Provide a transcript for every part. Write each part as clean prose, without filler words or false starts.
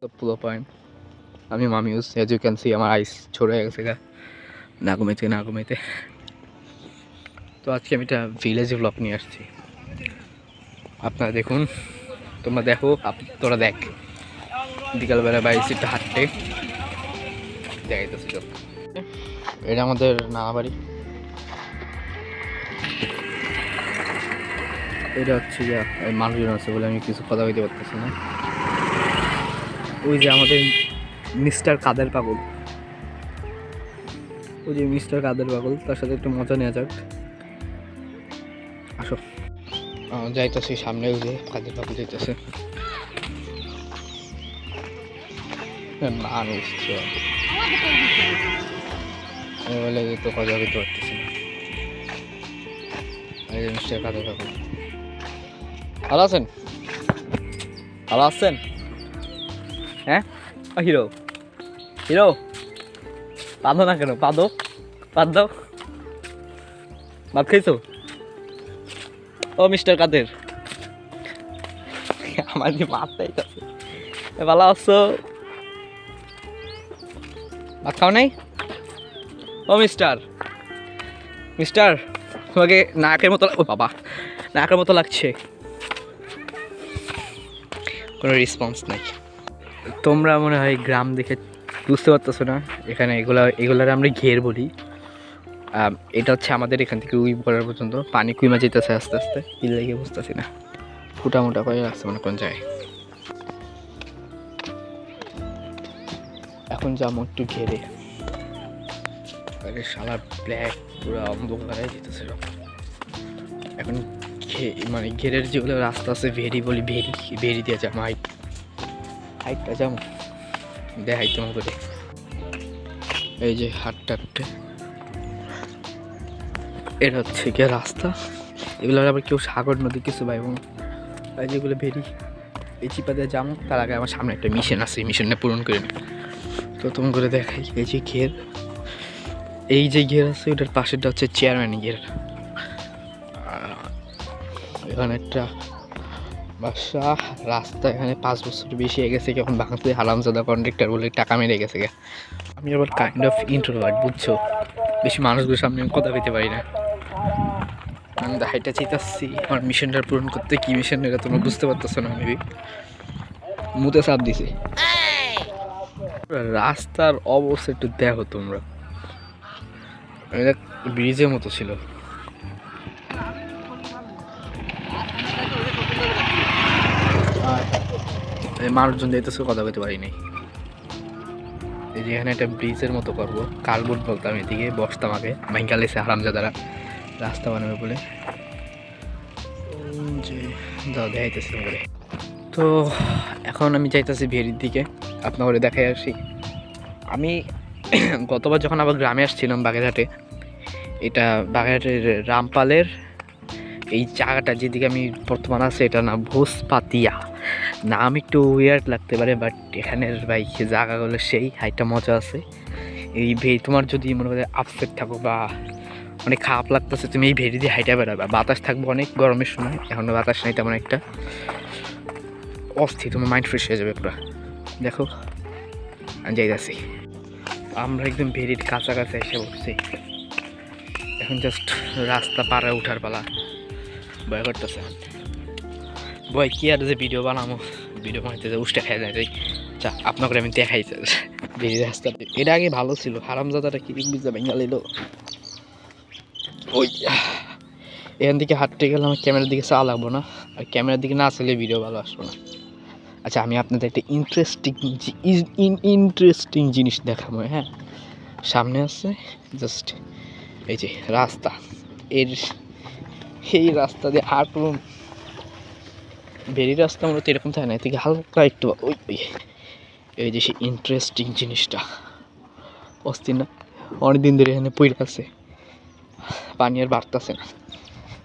The pull point. আমি মামিউস, as you can see আমার আইস ছোট হয়ে গেছে গা না কমাইতে। তো আজকে আমি একটা ভিলেজ ব্লগ নিয়ে আসছি। আপনারা দেখুন, তোমরা দেখো, তোরা দেখ। বিকালবেলা বাইরে একটু হাঁটতে দেখাইতেছি। এটা আমাদের নানা বাড়ি। এটা হচ্ছে গিয়া মানুষজন আছে বলে আমি কিছু কথা বলতে পারতেছি না। ওই যে আমাদের মিস্টার কাদের পাগল, ওই যে মিস্টার কাদের পাগল, তার সাথে একটু মজা নেওয়া যাক। আসো, যাইতেছি সামনে। ওই যে কাদের পাগল যাইতেছে। মানুষ বলে তো কথা বলতে পারতেছি না। এই যে মিস্টার কাদের পাগল, ভালো আছেন? ভালো আছেন? হ্যাঁ হিরো, হিরো পাদো না কেন? পাদো দাও। ভাত খাইছো? ও মিস্টার কাদের, আমার কি ভাত চাইতেছে? ভালো আছো? ভাত খাও নাই? ও মিস্টার তোমাকে নাকের মতো, ও বাবা নাকের মতো লাগছে। কোনো রেসপন্স নাই। তোমরা মনে হয় গ্রাম দেখে বুঝতে পারতেছো না, এখানে এগুলার আমরা ঘের বলি। এটা হচ্ছে আমাদের এখান থেকে উই পড়ার পর্যন্ত পানি কুইমা যেতেছে আস্তে আস্তে। ইল লেগে বুঝতেছি না, ফুটা মোটা করে রাখছে মনে কোন জায়গায়। এখন যাবো একটু ঘেরে। আরে শালা ব্ল্যাক পুরো অন্ধকার হয়ে যেতেছে। এখন মানে ঘেরের যেগুলো রাস্তা আছে ভেরি বলি, ভেরি দিয়ে যাবো। হাইটটা যাবো দেখাই তোমার করে। এই যে হাঁটতে এটা হচ্ছে গিয়ে রাস্তা। এগুলো আবার কেউ সাগর নদী কিছু ভাই বোন, যেগুলো ভেরি এই চিপাতে যাবো। তার আগে আমার সামনে একটা মিশন আছে, মিশনটা পূরণ করে নিই। তো তুমি করে দেখাই। এই যে ঘের, এই যে ঘের আছে ওটার পাশেরটা হচ্ছে চেয়ারম্যান ঘের। এখানে একটা বাসা রাস্তা, এখানে 5 বছর বেশি হয়ে গেছে। এখন ভাঙতে হারামজাদা কন্ট্রাক্টর বলে টাকা মেরে গেছে। আমি আবার কাইন্ড অফ ইন্ট্রোভার্ট, বুঝছো? বেশি মানুষগুলোর সামনে আমি কথা বলতে পারি না। আমি হাইটা চাইতেছি আমার মিশনটা পূরণ করতে। কি মিশন এটা তোমরা বুঝতে পারতেছো না মেবি। মুতে চাপ দিছে। রাস্তার অবস্থা একটু দেখো তোমরা, এটা ব্রিজের মতো ছিল। মানুষজন যাইতেছে, কথা বলতে পারি নাই। এই যে এখানে একটা ব্রিজের মতো করবো, কার্বন বলতাম, এদিকে বসতাম আগে। ভাইঙ্গালেছে হারামজাদারা রাস্তা বানাবে বলে। যে যাও দেখাইতেছি করে। তো এখন আমি যাইতেছি ভেরির দিকে, আপনাকে দেখাই আসি। আমি গতবার যখন আবার গ্রামে আসছিলাম বাগেরহাটে, এটা বাগেরহাটের রামপালের এই জায়গাটা যেদিকে আমি বর্তমান আছে, এটা না ভোজপাতিয়া। নাম একটু উইয়ার্ড লাগতে পারে, বাট এখানের ভাই জায়গাগুলো সেই হাইটটা মজা আছে। এই তোমার যদি মনে করে আপসেট থাকো বা অনেক খারাপ লাগতেছে, তুমি এই ভেরি দিয়ে হাইটা বেড়াবে। বাতাস থাকবে অনেক গরমের সময়, এখন বাতাস নেই তেমন একটা। অস্থির, তোমার মাইন্ড ফ্রেশ হয়ে যাবে পুরো। দেখো আমি যাইতেছি, আমরা একদম ভেরির কাছাকাছি এসে বসছি। এখন জাস্ট রাস্তা পাড়ে উঠার পালা। ভয় করতেছে ভয় কি আর যে ভিডিও বানাবো, ভিডিও বানাইতে যে উষ্টা খেয়ে যায়। আচ্ছা আপনাকে আমি দেখাই ভেরি রাস্তা। এটা আগে ভালো ছিল, হারামজাদাটা কি বুঝতে ভেঙে এলো। ওই এখান থেকে হাঁটতে গেলে আমার ক্যামেরার দিকে চা লাগবো না, আর ক্যামেরার দিকে না চলে ভিডিও ভালো আসবো না। আচ্ছা আমি আপনাদের একটা ইন্টারেস্টিং জিনিস দেখাবো। হ্যাঁ, সামনে আছে জাস্ট এই যে রাস্তা, এই রাস্তা দিয়ে হাঁটুন। ভেরি রাস্তা মূলত এরকম থাকে না, এর থেকে হালকা একটু ওই এই যে সেই ইন্টারেস্টিং জিনিসটা অস্থির না? অনেকদিন ধরে এখানে পড়ে আছে, পানি আর বাড়তেছে না।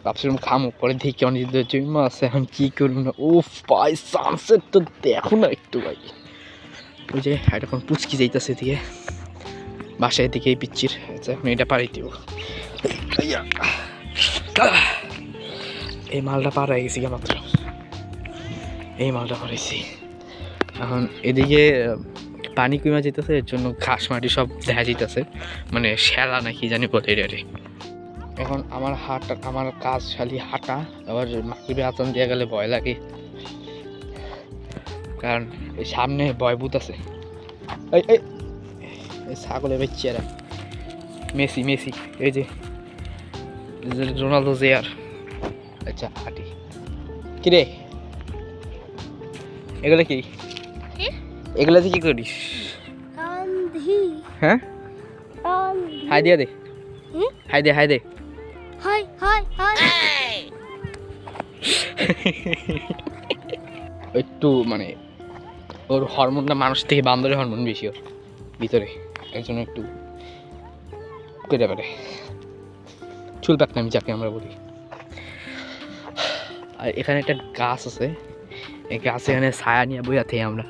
ভাবছিলাম খামো, পরে দেখি অনেক দিন জমা আছে, এখন কী করবো না। ও ভাই সানসেট তো দেখো না একটু ভাই। ওই যে এখন পুচকি যাইতেছে এদিকে বাসায় দিকে এই পিচ্ছির। আচ্ছা এখন এটা পাড়ি দিব। এই মালটা পার হয়ে গেছি মাত্র, এই মালটা পাড়াইছি। এখন এদিকে পানি কমে যেতেছে, এর জন্য ঘাস মাটি সব দেখা যেতেছে, মানে শ্যালা নাকি জানি বলে এটারে। এখন আমার কাজ খালি হাঁটা, আবার মাগরিবে আজান দিয়ে গেলে ভয় লাগে, কারণ এই সামনে ভয়ভূত আছে। এই ছাগলের বাচ্চারা, মেসি এই যে রোনালদো জেয়ার। আচ্ছা হাঁটি কিরে, এগুলো কি, এগুলাতে কি করিস? হ্যাঁ হাই দিয়া দে, হাই দে একটু মানে ওর হরমোনটা মানুষ থেকে বান্দরের হরমোন বেশি ওর ভিতরে, একজন একটু কেটে পারে চুল পাকনামি যাকে আমরা বলি। আর এখানে একটা গাছ আছে, এই গাছ এখানে ছায়া নিয়ে বইয়া থেকে আমরা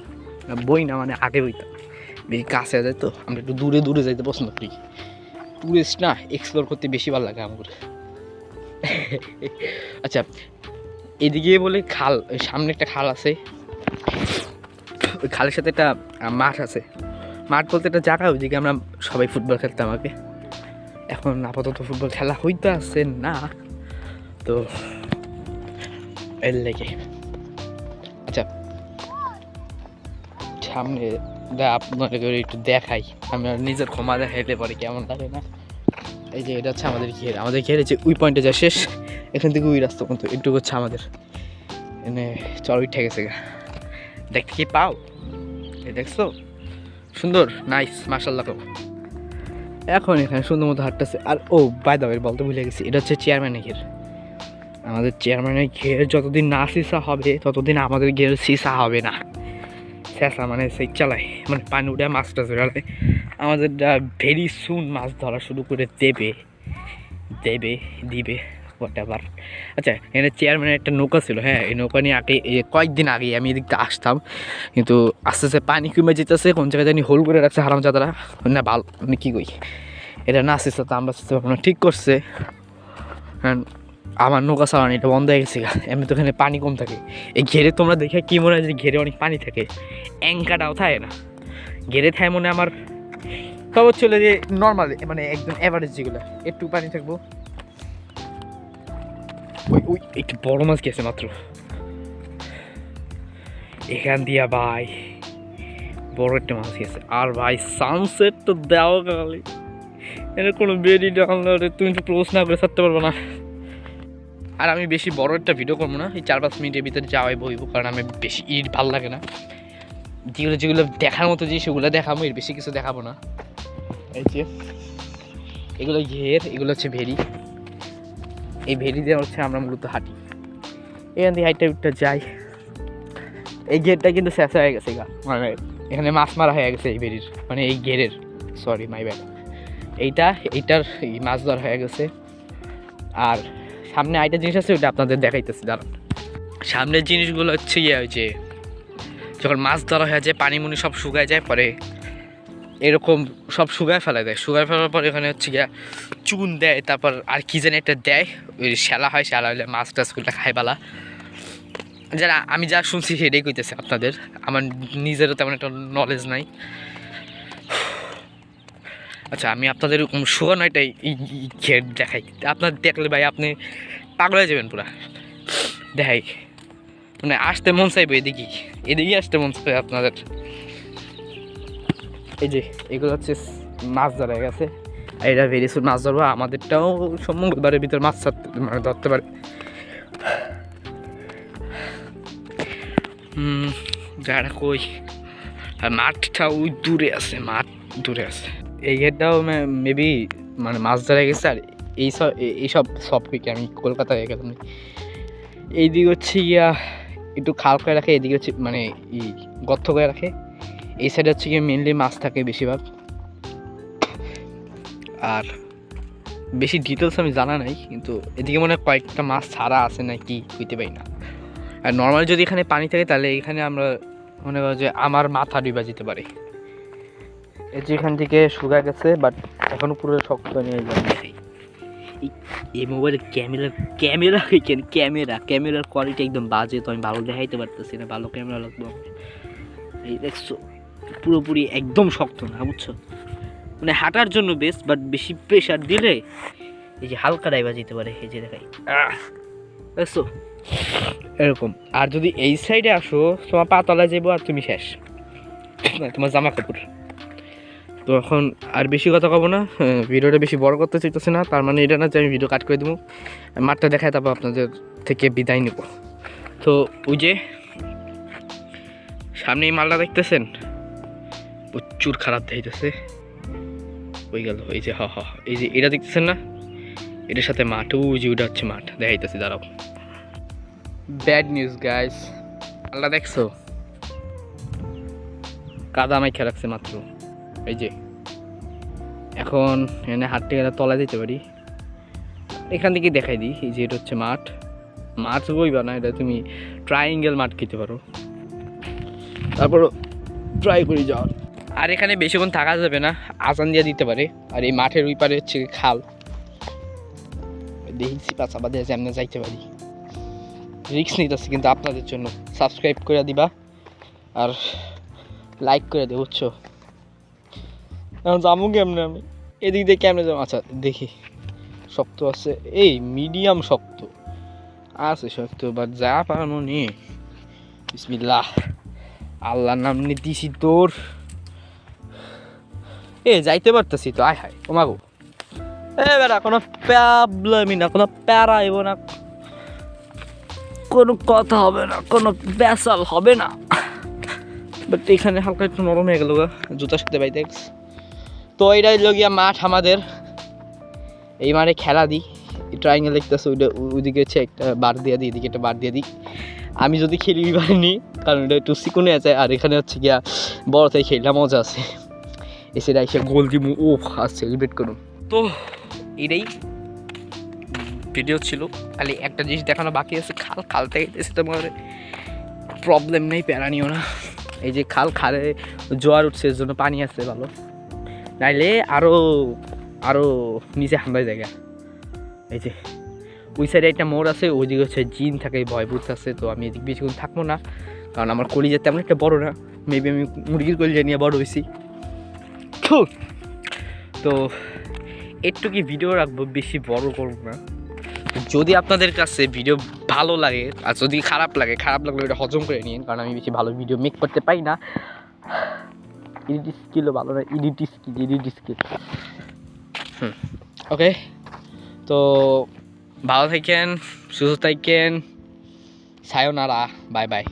বই না মানে আগে বইতাম, বেশি কাছে যায় তো আমরা একটু দূরে যাইতে পছন্দ করি। টুরিস্ট না, এক্সপ্লোর করতে বেশি ভালো লাগে আমার। আচ্ছা এদিকে বলে খাল, সামনে একটা খাল আছে, ওই খালের সাথে একটা মাঠ আছে। মাঠ বলতে একটা জায়গা, ওইদিকে আমরা সবাই ফুটবল খেলতাম আগে। এখন আপাতত ফুটবল খেলা হইতে আসছে না তো এর লেগে। আচ্ছা সামনে আপনাকে একটু দেখাই, আমি নিজের ক্ষমা দেখাইতে পারি কেমন লাগে না। এই যে এটা হচ্ছে আমাদের ঘেরে যে ওই পয়েন্টে যা শেষ, এখান থেকে ওই রাস্তা পর্যন্ত একটু হচ্ছে আমাদের এনে চল উঠে গেছে গা। দেখতে কি পাও, এই দেখছো সুন্দর, নাইস মাশাআল্লাহ। এখন এখানে সুন্দর মতো হাঁটতেছে। আর ও বাই দ্য ওয়ে বলতে ভুলে গেছি, এটা হচ্ছে চেয়ারম্যানের ঘের। আমাদের চেয়ারম্যানের ঘের যতদিন না সিসা হবে ততদিন আমাদের ঘের সিসা হবে না। শেষা মানে সেই চালায়, মানে পানি উঠে মাছটা ধরে আমাদের ভেরি সুন মাছ ধরা শুরু করে দিবে হোয়াটএভার। আচ্ছা এখানে চেয়ারম্যানের একটা নৌকা ছিল, হ্যাঁ এই নৌকা নিয়ে আগে কয়েকদিন আগে আমি এদিকটা আসতাম, কিন্তু আস্তে আস্তে পানি কমে যেতেছে, কোন জায়গায় জানি হোল করে রাখছে হারামজাদারা না, ভালো মানে কী কই এটা না আসতে তো আমরা ঠিক করছে। আমার নৌকা চালানো এটা বন্ধ হয়ে গেছে, এমনি তো এখানে পানি কম থাকে। এই ঘেরে তোমরা দেখে কী মনে হয় যে ঘেরে অনেক পানি থাকে, অ্যাঙ্কাটাও থাকে না ঘেরে থাকে, মনে আমার খবর ছিল যে নর্মাল মানে একদম অ্যাভারেজ যেগুলো একটু পানি থাকবো। ওই একটু বড় মাছ গেছে মাত্র এখান দিয়া ভাই, বড় একটা মাছ গেছে। আর ভাই সানসেট তো দেওয়া গেলে এটা কোনো বেরি ডাউনলোডে তুমি তো ক্লোজ না করে ছাড়তে পারবো না। আর আমি বেশি বড় একটা ভিডিও করবো না, এই 4-5 মিনিটের ভিতরে যাওয়াই বইব, কারণ আমি বেশি ভালো লাগে না। যেগুলো দেখার মতো যে সেগুলো দেখাবো, এর বেশি কিছু দেখাবো না। এই যে এগুলো ঘের, এগুলো হচ্ছে ভেরি, এই ভেরি দিয়ে হচ্ছে আমরা মূলত হাঁটি। এখান থেকে হাইটটা যাই। এই ঘেরটা কিন্তু শেষ হয়ে গেছে গা, মানে এখানে মাছ মারা হয়ে গেছে এই ভেরির, মানে এই ঘেরের, সরি মাই ব্যাড, এইটার এই মাছ ধরা হয়ে গেছে। আর সামনে আরেকটা জিনিস আছে, ওইটা আপনাদের দেখাইতেছি দাঁড়ান। সামনের জিনিসগুলো হচ্ছে হয়েছে যখন মাছ ধরা হয়ে যায়, পানি মুনি সব শুকায় যায়, পরে এরকম সব শুকায় ফেলা দেয়, শুকায় ফেলার পর এখানে হচ্ছে গিয়া চুন দেয়, তারপর আর কি জানি একটা দেয়, ওই শ্যালা হয়, শ্যালা হলে মাছ টাছগুলো খায় বালা। যারা আমি যা শুনছি সেটাই কইতেছে আপনাদের, আমার নিজেরও তেমন একটা নলেজ নাই। আচ্ছা আমি আপনাদের এরকম শুকানো একটা ঘের দেখাই, আপনার দেখলে ভাই আপনি পাগল হয়ে যাবেন পুরা। দেখাই মানে আসতে মন চাইবে, এদিকে আসতে মন চাইবে আপনাদের। এই যে এগুলো হচ্ছে মাছ ধরা গেছে, আর এটা ভেরি সুন মাছ ধরবো, আমাদেরটাও মঙ্গলবারের ভিতরে মাছ মানে ধরতে পারে। জায়গাটা কই, আর মাঠটা ওই দূরে আছে, মাঠ দূরে আছে। এই ঘেরটাও মেবি মানে মাছ ধরা গেছে। আর এইসব কি আমি কলকাতায় গেলাম, এইদিকে হচ্ছে গিয়া একটু খাল করে রাখে, এদিকে হচ্ছে মানে গর্ত করে রাখে, এই সাইডে হচ্ছে গিয়ে মেনলি মাছ থাকে বেশিরভাগ। আর বেশি ডিটেলস আমি জানা নাই, কিন্তু এদিকে মনে হয় কয়েকটা মাছ ছাড়া আছে নাকি হইতে পারি না। আর নর্মালি যদি এখানে পানি থাকে তাহলে এখানে আমরা মনে করি যে আমার মাথা ডুবা যেতে পারে। এই যে এখান থেকে শুকায় গেছে, বাট এখনো পুরো শক্ত নিয়ে যাচ্ছে। এই মোবাইলের ক্যামেরার কোয়ালিটি একদম বাজে, তো আমি ভালো দেখাইতে পারতেছি না, ভালো ক্যামেরা লাগবে। এই দেখছো পুরোপুরি একদম শক্ত না, বুঝছো? মানে হাঁটার জন্য বেস্ট, বাট বেশি প্রেশার দিলে এই যে হালকা ডাইবা যেতে পারে। এই যে দেখাই, দেখছো এরকম। আর যদি এই সাইডে আসো তোমার পা তলায় যাবো আর তুমি শেষ, তোমার জামা কাপড়। তো এখন আর বেশি কথা কব না, ভিডিওটা বেশি বড় করতে চাইতেছে না, তার মানে এটা না যে আমি ভিডিও কাট করে দেবো। মাঠটা দেখায় তারপর আপনাদের থেকে বিদায় নেব। তো ওই যে সামনে এই মালটা দেখতেছেন, প্রচুর খারাপ দেখাইতেছে। ওই গেল, এই যে এই যে এটা দেখতেছেন না, এটার সাথে মাঠ, ওই যে ওটা হচ্ছে মাঠ, দেখাইতেছি দাঁড়াও। ব্যাড নিউজ গাইস, মালটা দেখছো কাদা মাইখা রাখছে মাত্র। এই যে এখন এখানে হাঁটতে গেলে তলা দিতে পারি, এখান থেকে দেখাই দিই। এই যে এটা হচ্ছে মাঠ, মাছ বইবা না, এটা তুমি ট্রায়াঙ্গেল মাঠ খেতে পারো, তারপরও ট্রাই করে যাওয়ার। আর এখানে বেশিক্ষণ থাকা যাবে না, আজান দিয়ে দিতে পারে। আর এই মাঠের ওই পারে হচ্ছে খাল, দেখছি পাঁচা দিয়ে যেমন যাইতে পারি। রিক্স নিতেছি কিন্তু আপনাদের জন্য। সাবস্ক্রাইব করে দিবা আর লাইক করে দেবো, বুঝছো? এখন যাবো কেমনে আমি, এদিক দিয়ে কেমনে যাবো? আচ্ছা দেখি, শক্ত আছে, এই মিডিয়াম শক্ত আছে, শক্ত বাট যা পারানো নি। বিসমিল্লাহ, আল্লাহর নাম নিয়ে দিছি তোর। যাইতে পারতেছি তো, আয় হায় ওমাগো। বেটা কোনো প্রবলেমই না, কোনো প্যারা আইব না, কোনো কথা হবে না, কোনো ব্যাসাল হবে না। বাট এখানে হালকা একটু নরম হয়ে গেল গা জুতার সাথে বাইতে। তো এইটাই লগিয়া মাঠ আমাদের, এই মাঠে খেলা দিই। ট্রায়াঙ্গেল দেখতেছে, ওইদিকে হচ্ছে একটা বার দিয়ে দিই, এদিকে একটা বার দিয়ে দিই। আমি যদি খেলি পারিনি, কারণ এটা একটু চিকনে আছে, আর এখানে হচ্ছে গিয়া বড় থেকে খেললে মজা আছে। এসে এসে গোল দিমু, ও আর সেলিব্রেট করুন। তো এটাই ভিডিও ছিল, খালি একটা জিনিস দেখানো বাকি আছে। খাল থেকে এসে তোমার প্রবলেম নেই, প্যারা নিও না। এই যে খালে জোয়ার উঠছে, এর জন্য পানি আছে ভালো, নাইলে আরও নিচে হামলায় জায়গা। এই যে ওই সাইডে একটা মোড় আছে, ওইদিকে হচ্ছে জিন থাকে, ভয়ভূত আছে। তো আমি এদিক বেশিক্ষণ থাকবো না, কারণ আমার কলিজা তেমন একটা বড় না, মেবি আমি মুরগির কলিজা নিয়ে বড় হয়েছি। তো একটু কি ভিডিও রাখবো, বেশি বড় করবো না। যদি আপনাদের কাছে ভিডিও ভালো লাগে, আর যদি খারাপ লাগলে ওটা হজম করে নিন, কারণ আমি বেশি ভালো ভিডিও মেক করতে পাই না। এডিট স্কিলও ভালো না, এডিট স্কিল। ওকে, তো ভালো থাকেন, সুস্থ থাকেন, সায়োনারা, বাই বাই।